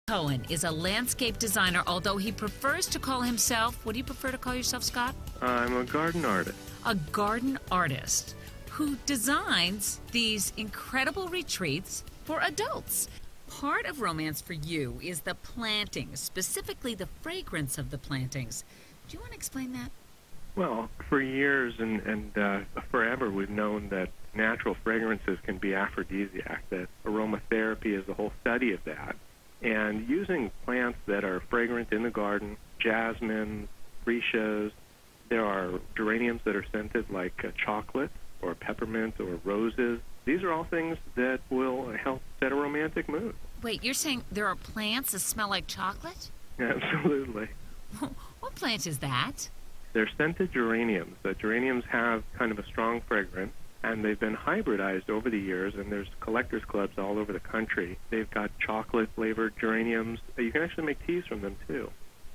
Cohen is a landscape designer, although he prefers to call himself, what do you prefer to call yourself, Scott? I'm a garden artist. A garden artist who designs these incredible retreats for adults. Part of romance for you is the plantings, specifically the fragrance of the plantings. Do you want to explain that? Well, for years and forever, we've known that natural fragrances can be aphrodisiac, that aromatherapy is the whole study of that. And using plants that are fragrant in the garden, jasmine, freesias, there are geraniums that are scented like chocolate or peppermint or roses. These are all things that will help set a romantic mood. Wait, you're saying there are plants that smell like chocolate? Absolutely. What plant is that? They're scented geraniums. Geraniums have kind of a strong fragrance, and they've been hybridized over the years, and there's collectors clubs all over the country. They've got chocolate-flavored geraniums. You can actually make teas from them, too.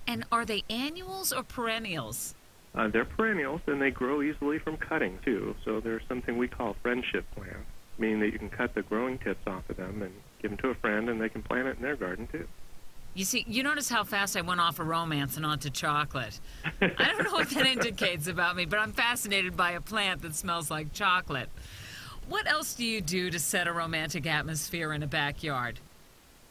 And are they annuals or perennials? They're perennials, and they grow easily from cutting, too. So they're something we call friendship plants, meaning that you can cut the growing tips off of them and give them to a friend, and they can plant it in their garden, too. You see, you notice how fast I went off of romance and onto chocolate. I don't know what that indicates about me, but I'm fascinated by a plant that smells like chocolate. What else do you do to set a romantic atmosphere in a backyard?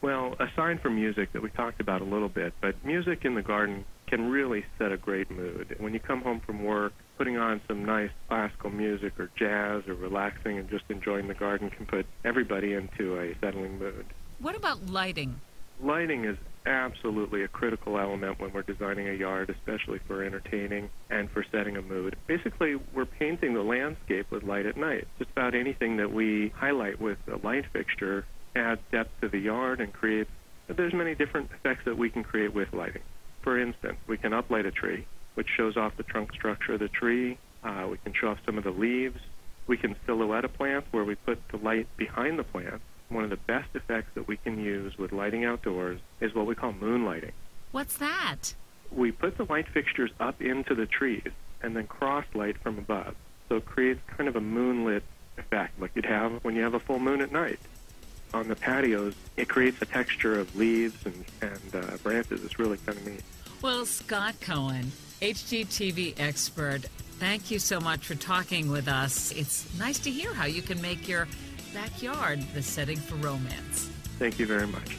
Well, aside from music that we talked about a little bit, but music in the garden can really set a great mood. When you come home from work, putting on some nice classical music or jazz or relaxing and just enjoying the garden can put everybody into a settling mood. What about lighting? Lighting is absolutely a critical element when we're designing a yard, especially for entertaining and for setting a mood. Basically, we're painting the landscape with light at night. Just about anything that we highlight with a light fixture adds depth to the yard and creates, there's many different effects that we can create with lighting. For instance, we can uplight a tree, which shows off the trunk structure of the tree. We can show off some of the leaves. We can silhouette a plant where we put the light behind the plant. One of the best effects that we can use with lighting outdoors is what we call moonlighting. What's that? We put the light fixtures up into the trees and then cross light from above. So it creates kind of a moonlit effect like you'd have when you have a full moon at night. On the patios, it creates a texture of leaves and branches. It's really kind of neat. Well, Scott Cohen, HGTV expert, thank you so much for talking with us. It's nice to hear how you can make your backyard the setting for romance. Thank you very much.